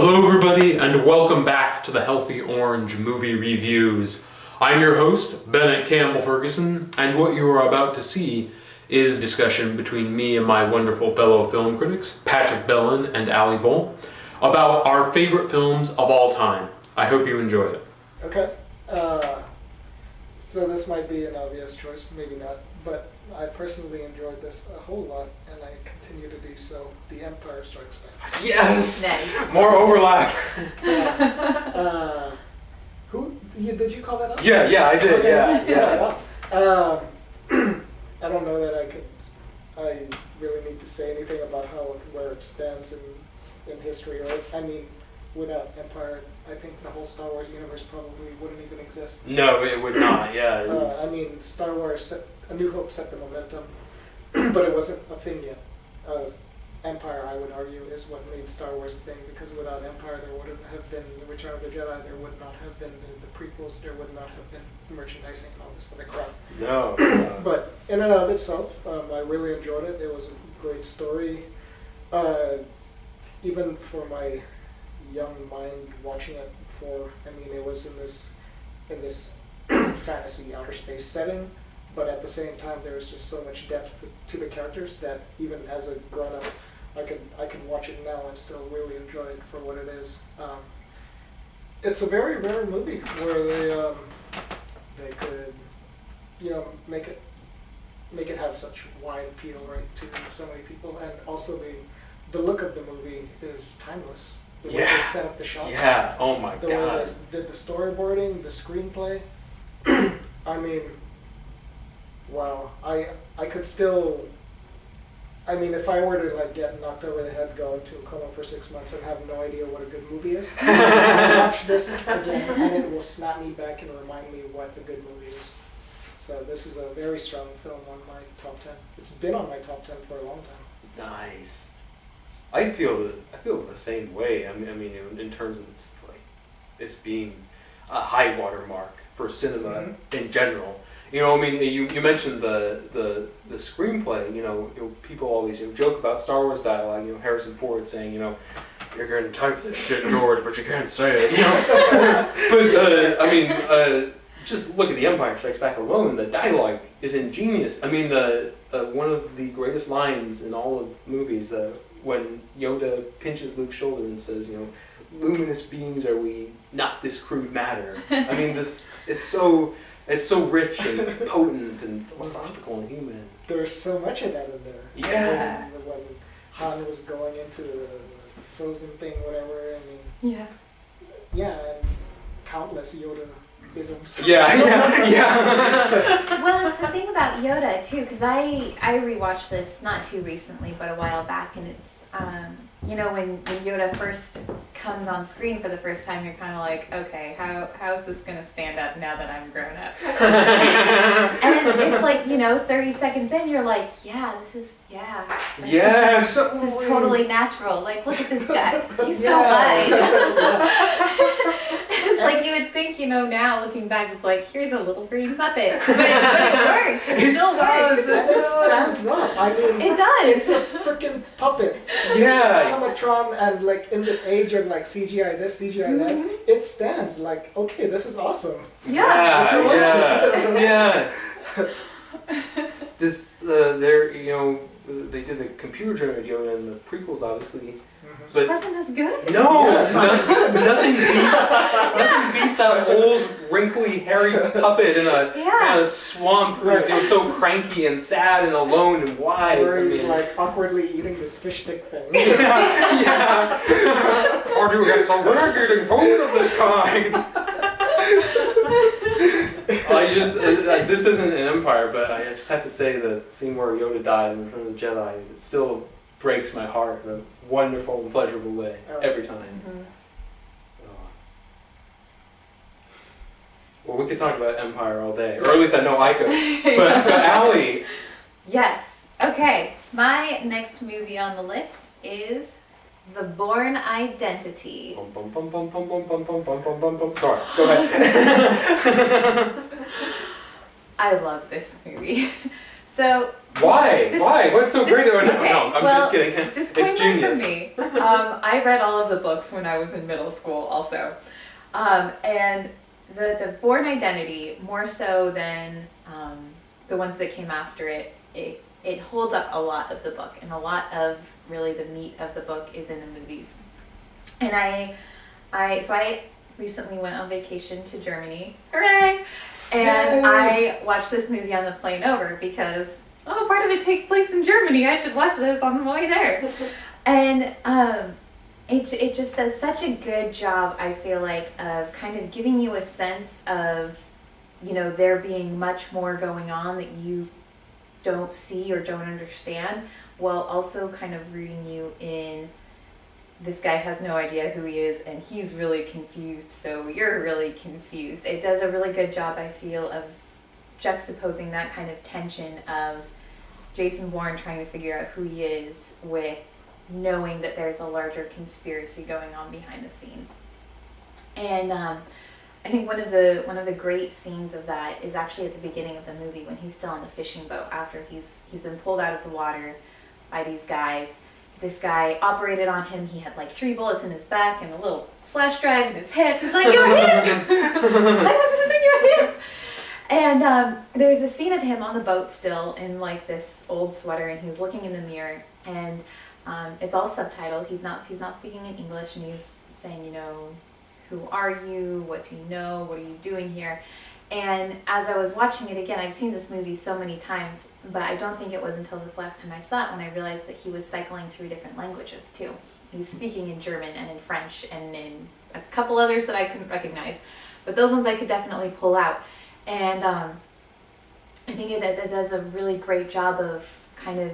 Hello everybody and welcome back to the Healthy Orange Movie Reviews. I'm your host, Bennett Campbell Ferguson, and what you are about to see is a discussion between me and my wonderful fellow film critics, Patrick Belin and Alli Bolt, about our favorite films of all time. I hope you enjoy it. Okay, so this might be an obvious choice, maybe not, but I personally enjoyed this a whole lot, and I continue to do so. The Empire Strikes Back. Yes! Nice. More overlap! Yeah. Did you call that up? Yeah, I did, Okay. yeah. I don't know that I really need to say anything about where it stands in history, or I mean, without Empire, I think the whole Star Wars universe probably wouldn't even exist. No, it would not, yeah. I mean, Star Wars, A New Hope set the momentum, but it wasn't a thing yet. Empire, I would argue, is what made Star Wars a thing, because without Empire there wouldn't have been The Return of the Jedi, there would not have been the prequels, there would not have been merchandising and all this other crap. No. But in and of itself, I really enjoyed it. It was a great story. Even for my young mind watching it before, I mean, it was in this fantasy outer space setting, but at the same time there was just so much depth to the characters that even as a grown-up, I can watch it now and still really enjoy it for what it is. It's a very rare movie where they could, make it have such wide appeal, right, to so many people, and also the look of the movie is timeless. The way they set up the shots. Yeah, oh my God. God. Way they did the storyboarding, the screenplay. I mean, wow. I could still, I mean, if I were to get knocked over the head, go into a coma for 6 months and have no idea what a good movie is, I'll watch this again and it will snap me back and remind me what a good movie is. So this is a very strong film on my top 10. It's been on my top 10 for a long time. Nice. I feel the same way. I mean, in terms of this being a high watermark for cinema in general. I mean, you mentioned the screenplay. People always joke about Star Wars dialogue. Harrison Ford saying, "You're going to type this shit, George, but you can't say it." But I mean, just look at The Empire Strikes Back alone. The dialogue is ingenious. I mean, the one of the greatest lines in all of movies. When Yoda pinches Luke's shoulder and says, "Luminous beings are we, not this crude matter." I mean, it's so rich and potent and philosophical and human. There's so much of that in there. Yeah. When Han was going into the frozen thing, whatever. I mean. Yeah. Yeah, and countless Yoda-isms. Yeah. Well, it's the thing about Yoda too, because I rewatched this not too recently, but a while back, and it's when Yoda first comes on screen for the first time, you're kind of like, okay, how is this gonna stand up now that I'm grown up? And it's like 30 seconds in, you're like, this is totally natural. Like, look at this guy, he's so wise. It's like you would think, now looking back, it's like, here's a little green puppet, but it works. It still works. And it stands up. I mean, it does. It's a freaking puppet. Yeah. It's animatron, and in this age of CGI this, CGI that, it stands like, okay, this is awesome. Yeah. Yeah. This they did the computer generated Yoda in the prequels, obviously. But it wasn't as good. No, nothing beats that old, wrinkly, hairy puppet in a swamp who's so cranky and sad and alone and wise. Where he's awkwardly eating this fish stick thing. Yeah. Or do we get so we're getting food of this kind? This isn't an Empire, but I just have to say the scene where Yoda died in Return of the Jedi, it still breaks my heart in a wonderful and pleasurable way every time. Mm-hmm. Well, we could talk about Empire all day, or at least I know I could. But Alli. Yes. Okay. My next movie on the list is The Bourne Identity. Sorry, go ahead. I love this movie. So Why? Why? What's so great about it? okay, No, I'm well, just kidding. It's genius. For me. I read all of the books when I was in middle school also. And the Bourne identity, more so than the ones that came after it, it holds up a lot of the book, and a lot of really the meat of the book is in the movies. And I recently went on vacation to Germany. Hooray! And I watched this movie on the plane over because, part of it takes place in Germany. I should watch this on the way there. And it just does such a good job, I feel like, of kind of giving you a sense of, there being much more going on that you don't see or don't understand, while also kind of rooting you in, this guy has no idea who he is and he's really confused, so you're really confused. It does a really good job, I feel, of juxtaposing that kind of tension of Jason Bourne trying to figure out who he is with knowing that there's a larger conspiracy going on behind the scenes. And I think one of the great scenes of that is actually at the beginning of the movie when he's still on the fishing boat after he's been pulled out of the water by these guys. This guy operated on him. He had like 3 bullets in his back and a little flash drive in his hip. He's like, "Your hip! I was just in your hip!" And there's a scene of him on the boat still in like this old sweater, and he's looking in the mirror, and it's all subtitled. He's not speaking in English, and he's saying, who are you? What do you know? What are you doing here? And as I was watching it again, I've seen this movie so many times, but I don't think it was until this last time I saw it when I realized that he was cycling through different languages too. He's speaking in German and in French and in a couple others that I couldn't recognize, but those ones I could definitely pull out. And I think that does a really great job of kind of,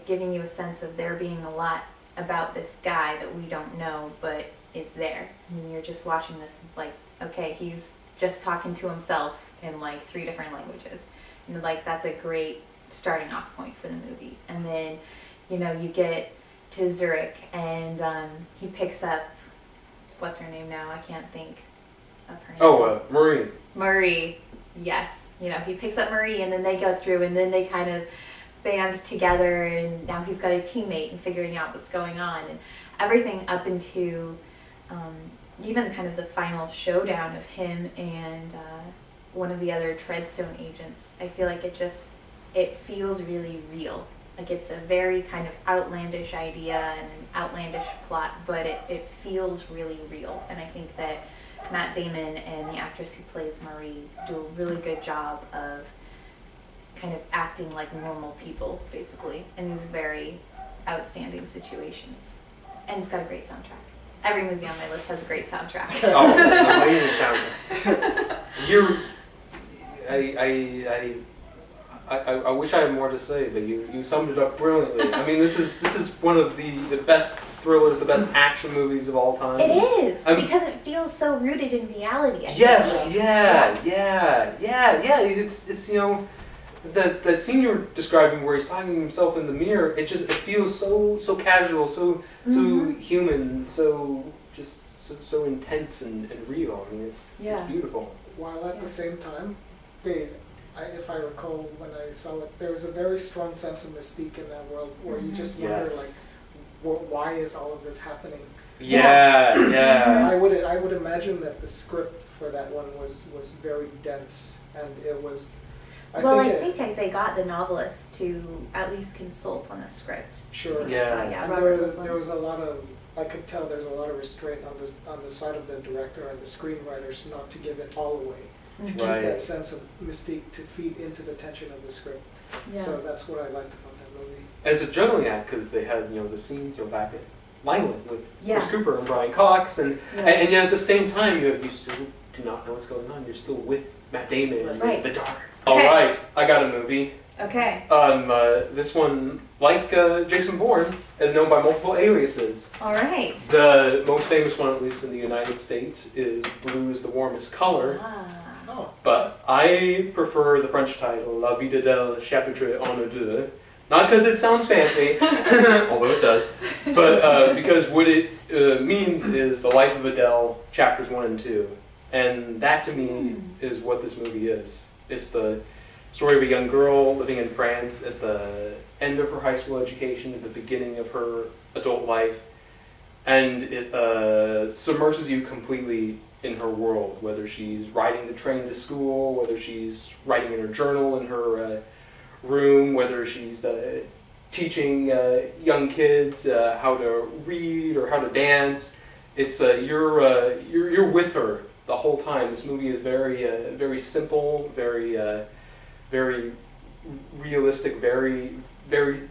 giving you a sense of there being a lot about this guy that we don't know, but is there. And you're just watching this, it's like, he's just talking to himself in like 3 different languages. And like, that's a great starting off point for the movie. And then, you get to Zurich and he picks up, what's her name now? I can't think of her name. Marie. Marie, yes. He picks up Marie and then they go through and then they kind of band together and now he's got a teammate and figuring out what's going on. And everything up into even kind of the final showdown of him and one of the other Treadstone agents. I feel like it feels really real. Like it's a very kind of outlandish idea and an outlandish plot, but it feels really real. And I think that Matt Damon and the actress who plays Marie do a really good job of kind of acting like normal people, basically, in these very outstanding situations. And it's got a great soundtrack. Every movie on my list has a great soundtrack. Amazing soundtrack. I wish I had more to say, but you summed it up brilliantly. I mean, this is one of the best thrillers, the best action movies of all time. It is, because it feels so rooted in reality. Yes, yeah. It's that scene you were describing where he's talking to himself in the mirror. It feels so casual, so human, so intense and real. I mean, it's beautiful. While at the same time, if I recall when I saw it, there was a very strong sense of mystique in that world where you just wonder why is all of this happening? Yeah. I would imagine that the script for that one was very dense, and it was. I think they got the novelist to at least consult on the script. Sure. Yeah. And there was a lot of. I could tell there's a lot of restraint on the side of the director and the screenwriters not to give it all away, to keep that sense of mystique to feed into the tension of the script. Yeah. So that's what I liked about that movie. As a juggling act, because they had the scenes back at Langland with Chris Cooper and Brian Cox, and yet at the same time you still do not know what's going on. You're still with Matt Damon and the dark. All right, I got a movie. Okay. This one, like Jason Bourne, is known by multiple aliases. All right. The most famous one, at least in the United States, is Blue is the Warmest Color. Oh. But I prefer the French title, La Vie d'Adèle, chapitre 1 ou 2. Not because it sounds fancy, although it does, but because what it means is the life of Adele, chapters 1 and 2. And that to me is what this movie is. It's the story of a young girl living in France at the end of her high school education, at the beginning of her adult life, and it submerges you completely in her world, whether she's riding the train to school, whether she's writing in her journal in her room, whether she's teaching young kids how to read or how to dance. It's you're with her the whole time. This movie is very simple, very realistic, very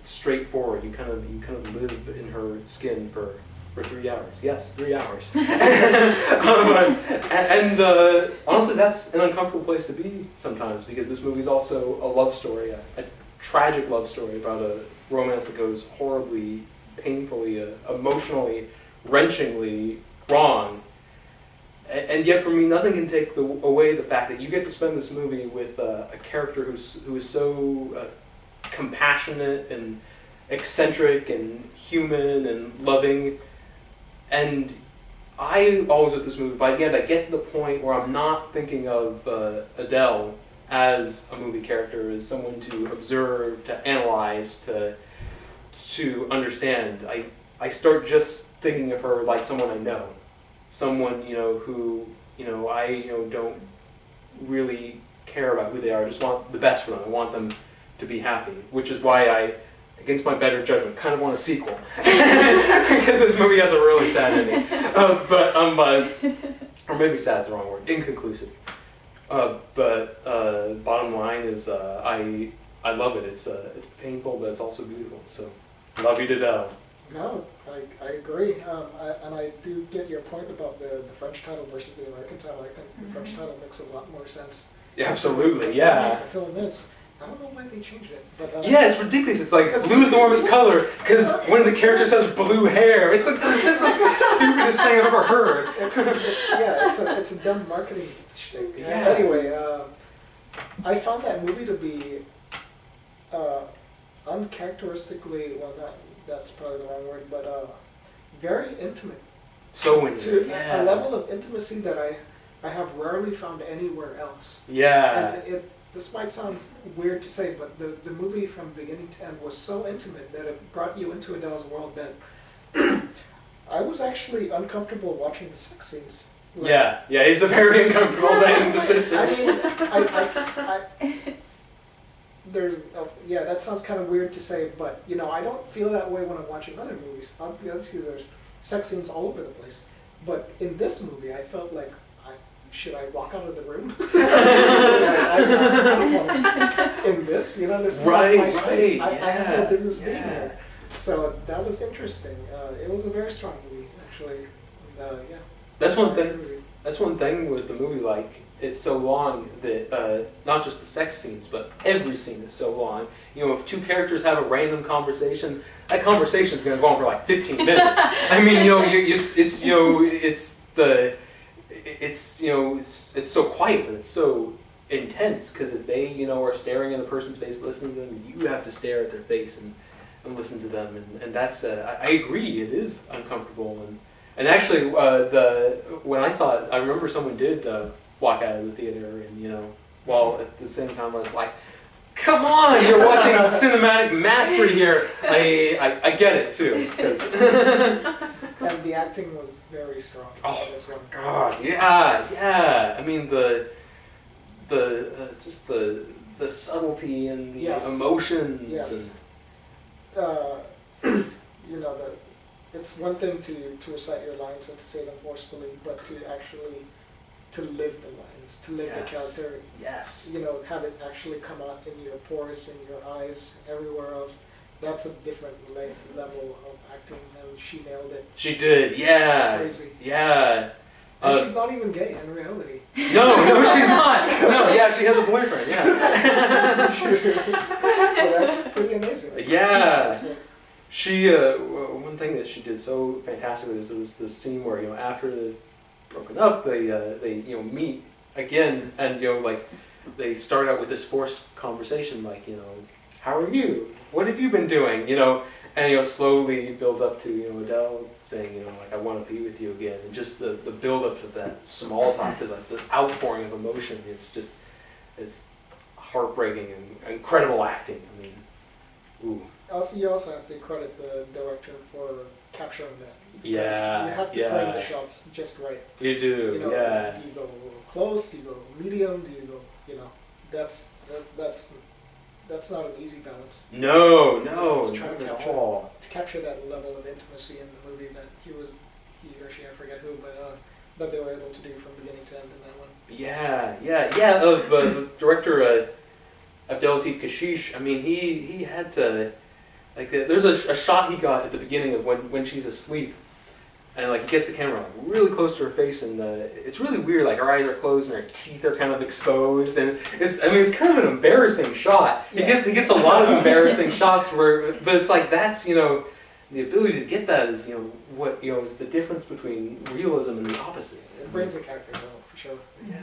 straightforward. You kind of live in her skin for 3 hours. Yes, 3 hours. and honestly, that's an uncomfortable place to be sometimes, because this movie is also a love story, a tragic love story about a romance that goes horribly, painfully, emotionally, wrenchingly wrong. And yet, for me, nothing can take away the fact that you get to spend this movie with a character who is so compassionate and eccentric and human and loving. And I always, with this movie, by the end, I get to the point where I'm not thinking of Adele as a movie character, as someone to observe, to analyze, to understand. I start just thinking of her like someone I know. Someone, who, I, don't really care about who they are. I just want the best for them. I want them to be happy, which is why I, against my better judgment, kind of want a sequel. Because this movie has a really sad ending. Or maybe sad is the wrong word, inconclusive. But bottom line is, I love it. It's painful, but it's also beautiful. So, love you to death. No, I agree. And I do get your point about the French title versus the American title. I think the French title makes a lot more sense. Yeah, absolutely, yeah. The film is. I don't know why they changed it. But, yeah, it's ridiculous. It's like, blue is the warmest color, because one of the characters has blue hair. It's like the stupidest thing I've ever heard. It's a dumb marketing shtick. Yeah. Anyway, I found that movie to be uncharacteristically, well, that's probably the wrong word, but very intimate. So intimate, a level of intimacy that I have rarely found anywhere else. Yeah. And this might sound weird to say, but the movie from beginning to end was so intimate that it brought you into Adele's world that I was actually uncomfortable watching the sex scenes. Yeah, it's a very uncomfortable thing to sit there. I mean, that sounds kind of weird to say, but I don't feel that way when I'm watching other movies. Obviously, there's sex scenes all over the place, but in this movie, I felt like, should I walk out of the room? I don't want in this, this is not my space. I have no business being here. So that was interesting. It was a very strong movie, actually. That's one thing. That's one thing with the movie. Like, it's so long that not just the sex scenes, but every scene is so long. If two characters have a random conversation, that conversation is going to go on for like 15 minutes. I mean, it's so quiet, but it's so intense, because if they, are staring at a person's face, listening to them, you have to stare at their face and listen to them, and that's, I agree, it is uncomfortable, and actually, when I saw it, I remember someone did walk out of the theater, and, while at the same time I was like, come on, you're watching cinematic mastery here. I get it, too, 'cause and the acting was very strong. Oh, this one. God, yeah. I mean, just the subtlety and the emotions. Yes. It's one thing to recite your lines and to say them forcefully, but to actually live the lines, to live the character. Yes. Have it actually come out in your pores, in your eyes, everywhere else. That's a different level of acting, and she nailed it. She did, yeah. It's crazy. Yeah. And she's not even gay in reality. No, she's not. No, yeah, she has a boyfriend, yeah. So that's pretty amazing. Yeah. She, one thing that she did so fantastically was there was this scene where, after they've broken up, they meet again, and, they start out with this forced conversation, like, how are you? What have you been doing? And slowly builds up to Adele saying like, I want to be with you again, and just the build up of that small talk to the outpouring of emotion. It's heartbreaking and incredible acting. I mean, ooh. You also have to credit the director for capturing that. Because Yeah, you have to yeah. frame the shots just right. You do, You know, yeah. do you go close? Do you go medium? Do you go, that's not an easy balance. No, It's trying not to at capture, all. that level of intimacy in the movie that he or she, I forget who, but that they were able to do from beginning to end in that one. Yeah. Of the director Abdel Latif Kashish. I mean, he had to like. There's a shot he got at the beginning of when she's asleep, and like he gets the camera like really close to her face, and it's really weird. Like her eyes are closed and her teeth are kind of exposed, and it's kind of an embarrassing shot. Yeah. He gets a lot of embarrassing shots but it's like that's the ability to get that is what is the difference between realism and the opposite. It brings a character out for sure. Yeah.